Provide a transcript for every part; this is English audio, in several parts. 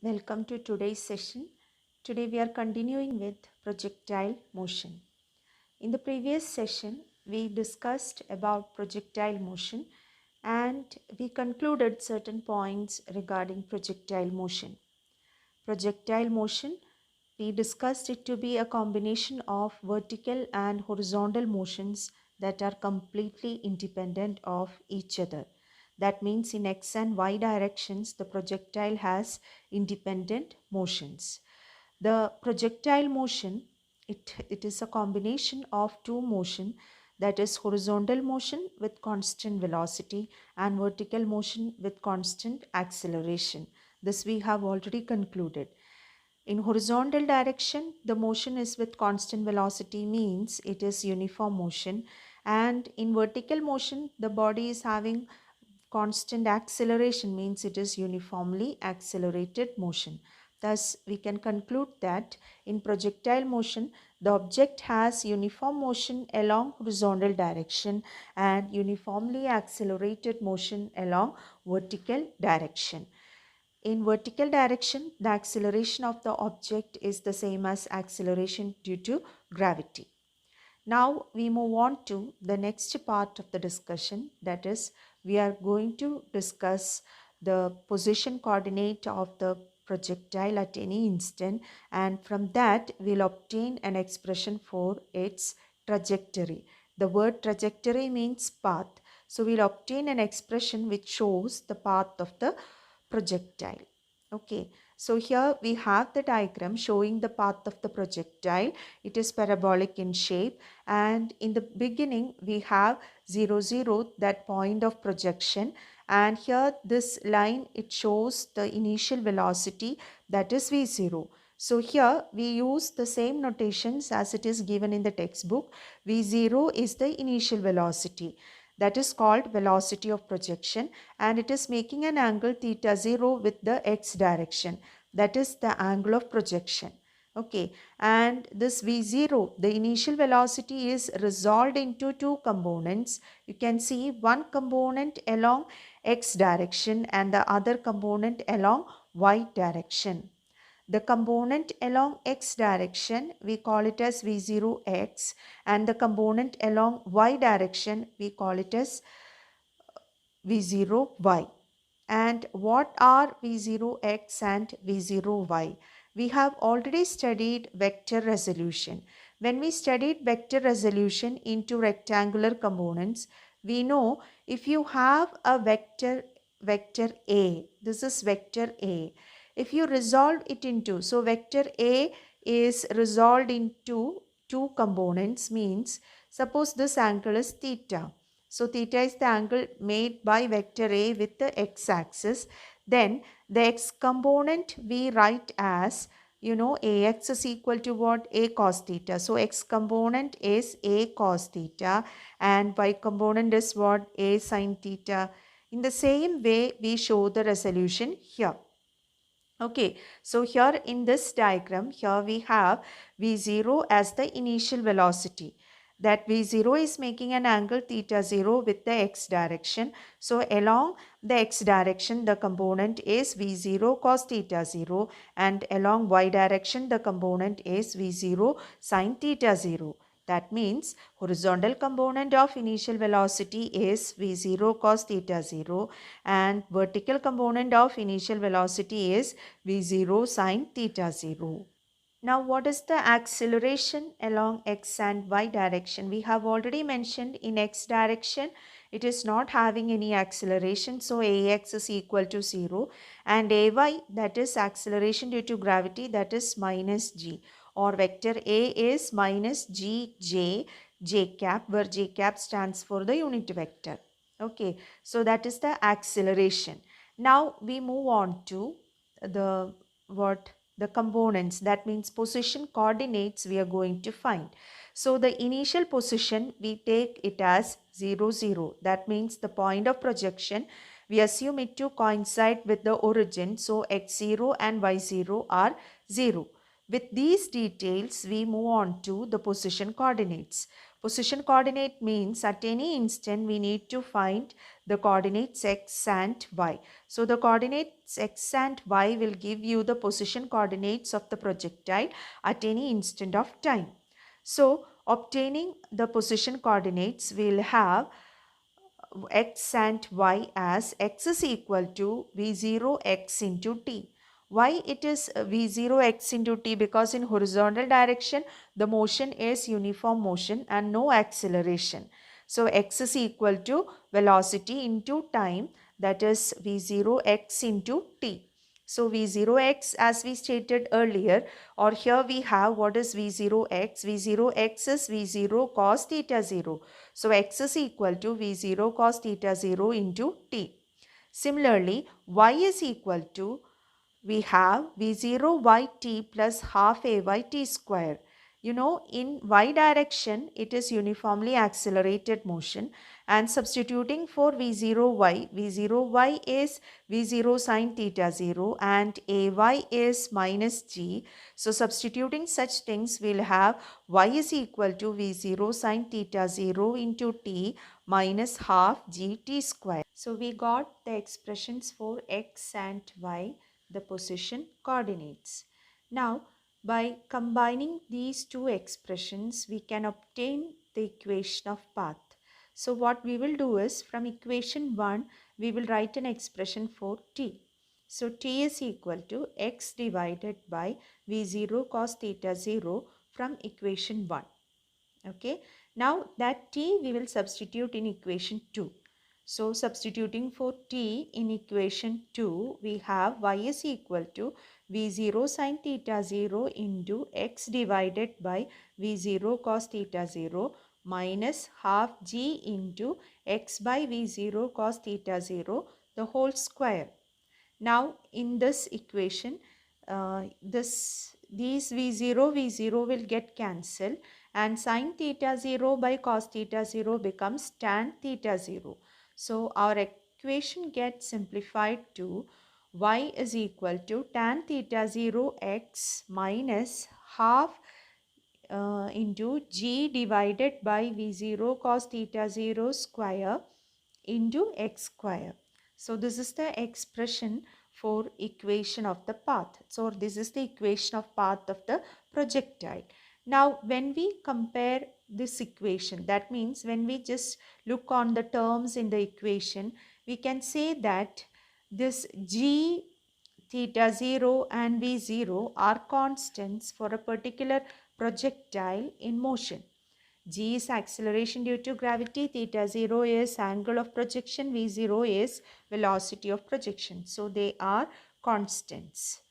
Welcome to today's session. Today we are continuing with projectile motion. In the previous session, we discussed about projectile motion and we concluded certain points regarding projectile motion. Projectile motion, we discussed it to be a combination of vertical and horizontal motions that are completely independent of each other. That means in x and y directions, the projectile has independent motions. The projectile motion, it is a combination of two motion, that is horizontal motion with constant velocity and vertical motion with constant acceleration. This we have already concluded. In horizontal direction, the motion is with constant velocity, means it is uniform motion, and in vertical motion the body is having constant acceleration, means it is uniformly accelerated motion. Thus, we can conclude that in projectile motion, the object has uniform motion along horizontal direction and uniformly accelerated motion along vertical direction. In vertical direction, the acceleration of the object is the same as acceleration due to gravity. Now we move on to the next part of the discussion, that is we are going to discuss the position coordinate of the projectile at any instant, and from that we'll obtain an expression for its trajectory. The word trajectory means path. So we'll obtain an expression which shows the path of the projectile. Okay, so here we have the diagram showing the path of the projectile. It is parabolic in shape, and in the beginning we have 0 0, that point of projection, and here this line, it shows the initial velocity, that is v0. So here we use the same notations as it is given in the textbook. v0 is the initial velocity, that is called velocity of projection, and it is making an angle theta 0 with the x direction, that is the angle of projection. Okay, and this v0, the initial velocity, is resolved into two components. You can see one component along x direction and the other component along y direction. The component along x direction, we call it as v0x, and the component along y direction, we call it as v0y. And what are v0x and v0y? We have already studied vector resolution. When we studied vector resolution into rectangular components, we know if you have a vector A, this is vector A. If you resolve it into, so vector A is resolved into two components, means suppose this angle is theta. So theta is the angle made by vector A with the x-axis. Then the x component we write as, ax is equal to what? A cos theta. So x component is A cos theta and y component is what? A sin theta. In the same way, we show the resolution here. Okay, so here in this diagram, here we have v0 as the initial velocity. That v0 is making an angle theta 0 with the x direction. So along the x direction, the component is v0 cos theta 0, and along y direction, the component is v0 sin theta 0. That means horizontal component of initial velocity is v0 cos theta 0 and vertical component of initial velocity is v0 sin theta 0. Now, what is the acceleration along x and y direction? We have already mentioned in x direction, it is not having any acceleration. So, ax is equal to 0 and ay, that is acceleration due to gravity, that is minus g, or vector A is minus gj, j cap, where j cap stands for the unit vector. Okay, so that is the acceleration. Now, we move on to the components, that means position coordinates we are going to find. So the initial position, we take it as 0 0, that means the point of projection, we assume it to coincide with the origin, so x0 and y0 are 0. With these details, we move on to the position coordinates. Position coordinate means at any instant we need to find the coordinates x and y. So the coordinates x and y will give you the position coordinates of the projectile at any instant of time. So obtaining the position coordinates, we'll have x and y as x is equal to v0 x into t. Why it is v0 x into t? Because in horizontal direction the motion is uniform motion and no acceleration. So x is equal to velocity into time, that is v0 x into t. So v0x, as we stated earlier, or here we have what is v0x. v0x is v0 cos theta 0. So x is equal to v0 cos theta 0 into t. Similarly, y is equal to, we have v0 yt plus half ayt square. You know, in y direction it is uniformly accelerated motion, and substituting for v0y is v0 sine theta 0 and ay is minus g. So substituting such things, we'll have y is equal to v0 sine theta 0 into t minus half gt square. So we got the expressions for x and y, the position coordinates. Now, by combining these two expressions, we can obtain the equation of path. So what we will do is, from equation 1, we will write an expression for t. So t is equal to x divided by v0 cos theta 0 from equation 1. Okay. Now that t we will substitute in equation 2. So substituting for t in equation 2, we have y is equal to v0 sine theta 0 into x divided by v0 cos theta 0 minus half g into x by v0 cos theta 0 the whole square. Now in this equation, these v0 will get cancelled, and sine theta 0 by cos theta 0 becomes tan theta 0. So our equation gets simplified to y is equal to tan theta 0 x minus half into g divided by v0 cos theta 0 square into x square. So this is the expression for equation of the path. So this is the equation of path of the projectile. Now when we compare this equation, that means when we just look on the terms in the equation, we can say that this g theta 0 and v0 are constants for a particular projectile in motion. G is acceleration due to gravity, theta 0 is angle of projection, v0 is velocity of projection. So they are constants.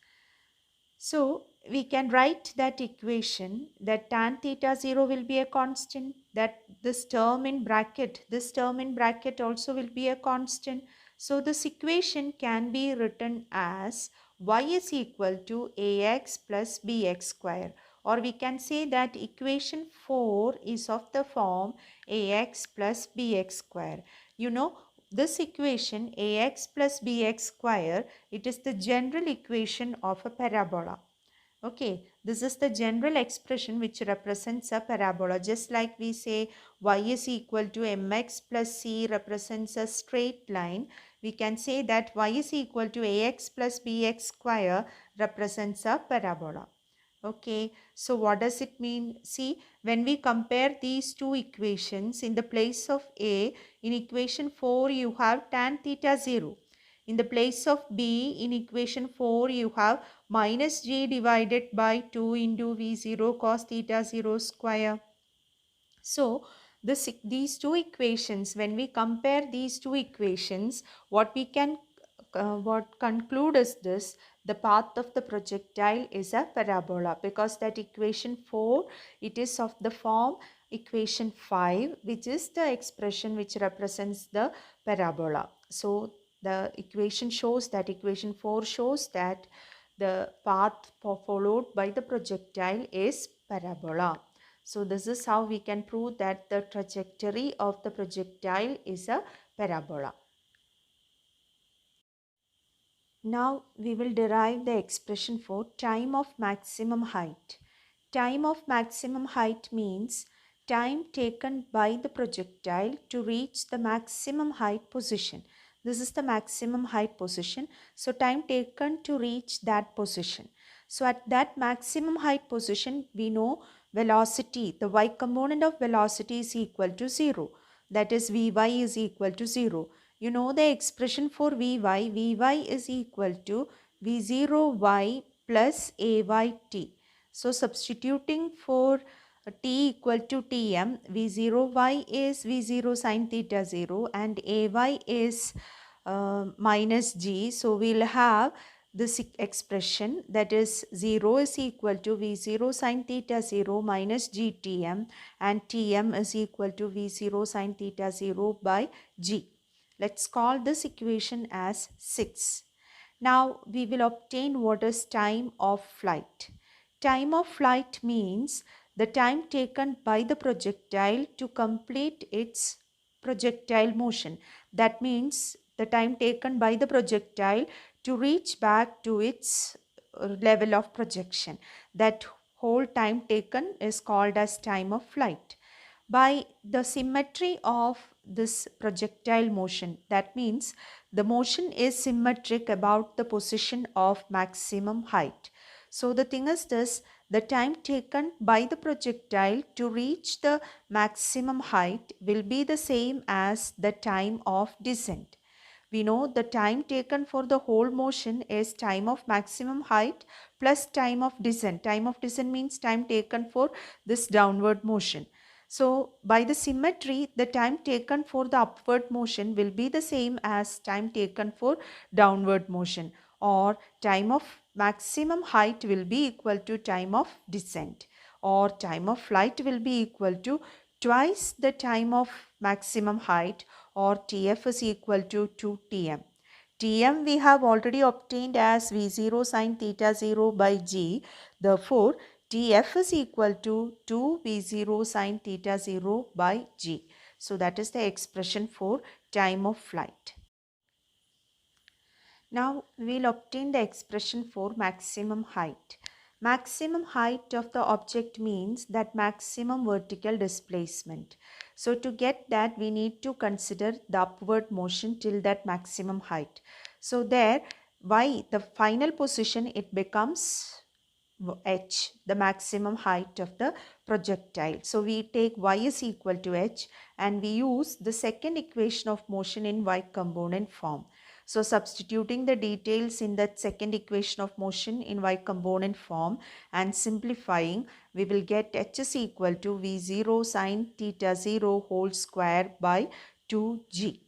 So we can write that equation that tan theta 0 will be a constant, that this term in bracket also will be a constant. So this equation can be written as y is equal to ax plus bx square, or we can say that equation 4 is of the form ax plus bx square. You know, this equation ax plus bx square, it is the general equation of a parabola. Okay, this is the general expression which represents a parabola. Just like we say y is equal to mx plus c represents a straight line, we can say that y is equal to ax plus bx square represents a parabola. Okay, so what does it mean? See, when we compare these two equations, in the place of a, in equation 4 you have tan theta 0. In the place of b, in equation 4 you have minus g divided by 2 into v0 cos theta 0 square. So these two equations, when we compare these two equations, what we can conclude is this: the path of the projectile is a parabola, because that equation 4, it is of the form equation 5, which is the expression which represents the parabola. So the equation shows that, equation 4 shows that the path followed by the projectile is parabola. So this is how we can prove that the trajectory of the projectile is a parabola. Now we will derive the expression for time of maximum height. Time of maximum height means time taken by the projectile to reach the maximum height position. This is the maximum height position. So time taken to reach that position. So at that maximum height position, we know velocity, the y component of velocity is equal to 0. That is Vy is equal to 0. You know the expression for Vy. Vy is equal to V0y plus Ayt. So substituting for t equal to Tm, V0y is V0 sine theta 0 and Ay is minus g. So we'll have this expression, that is 0 is equal to V0 sine theta 0 minus gTm and Tm is equal to V0 sine theta 0 by g. Let's call this equation as 6. Now we will obtain what is time of flight. Time of flight means the time taken by the projectile to complete its projectile motion. That means the time taken by the projectile to reach back to its level of projection. That whole time taken is called as time of flight. By the symmetry of this projectile motion, that means the motion is symmetric about the position of maximum height. So the thing is this, the time taken by the projectile to reach the maximum height will be the same as the time of descent. We know the time taken for the whole motion is time of maximum height plus time of descent. Time of descent means time taken for this downward motion. So by the symmetry, the time taken for the upward motion will be the same as time taken for downward motion, or time of maximum height will be equal to time of descent, or time of flight will be equal to twice the time of maximum height, or Tf is equal to 2Tm. Tm we have already obtained as V0 sine theta 0 by g. Therefore, Tf is equal to 2V0 sine theta 0 by g. So that is the expression for time of flight. Now we will obtain the expression for maximum height. Maximum height of the object means that maximum vertical displacement. So to get that, we need to consider the upward motion till that maximum height. So there, y, the final position, it becomes h, the maximum height of the projectile. So we take y is equal to h and we use the second equation of motion in y component form. So substituting the details in that second equation of motion in y component form and simplifying, we will get h is equal to V0 sine theta 0 whole square by 2g.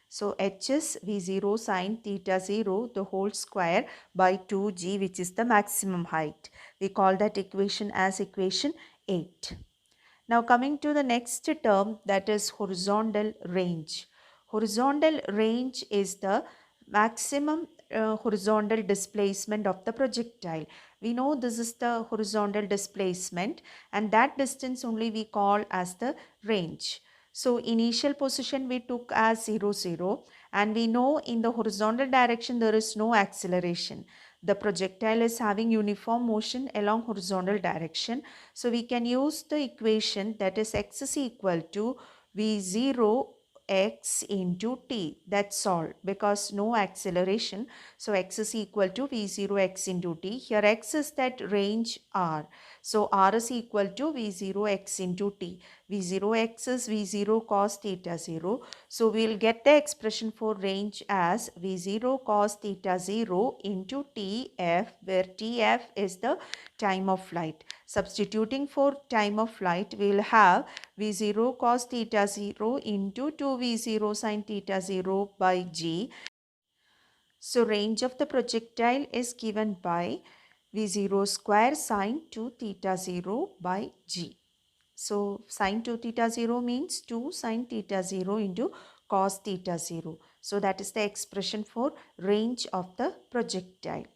So h is V0 sine theta 0 the whole square by 2g, which is the maximum height. We call that equation as equation 8. Now coming to the next term, that is horizontal range. Horizontal range is the maximum horizontal displacement of the projectile. We know this is the horizontal displacement and that distance only we call as the range. So initial position we took as 0, 0 and we know in the horizontal direction there is no acceleration. The projectile is having uniform motion along horizontal direction. So we can use the equation, that is x is equal to V0 x into t. That's all, because no acceleration. So x is equal to V0 x into t. Here x is that range r. So r is equal to V0 x into t. V0 x is V0 cos theta 0. So we'll get the expression for range as V0 cos theta 0 into Tf, where Tf is the time of flight. Substituting for time of flight, we will have V0 cos theta 0 into 2V0 sin theta 0 by g. So range of the projectile is given by V0 square sin 2 theta 0 by g. So sin 2 theta 0 means 2 sin theta 0 into cos theta 0. So that is the expression for range of the projectile.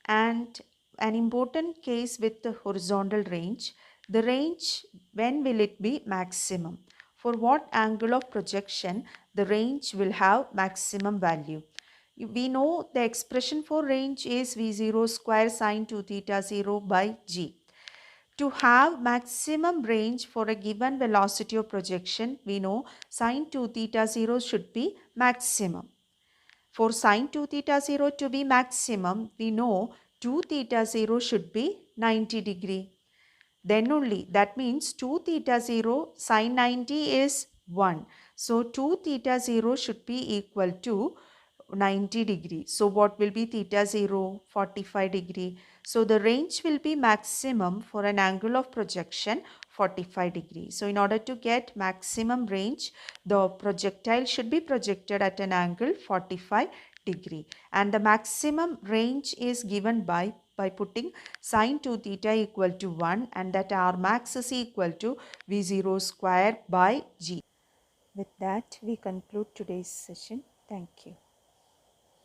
And an important case with the horizontal range, the range, when will it be maximum? For what angle of projection the range will have maximum value? We know the expression for range is V0 square sin 2 theta 0 by g. To have maximum range for a given velocity of projection, we know sine 2 theta 0 should be maximum. For sine 2 theta 0 to be maximum, we know 2 theta 0 should be 90 degree. Then only, that means 2 theta 0 sine 90 is 1. So 2 theta 0 should be equal to 90 degree. So what will be theta 0? 45 degree. So the range will be maximum for an angle of projection 45 degree. So in order to get maximum range, the projectile should be projected at an angle 45 degree. And the maximum range is given by putting sine 2 theta equal to 1, and that R max is equal to V0 square by G. With that, we conclude today's session. Thank you.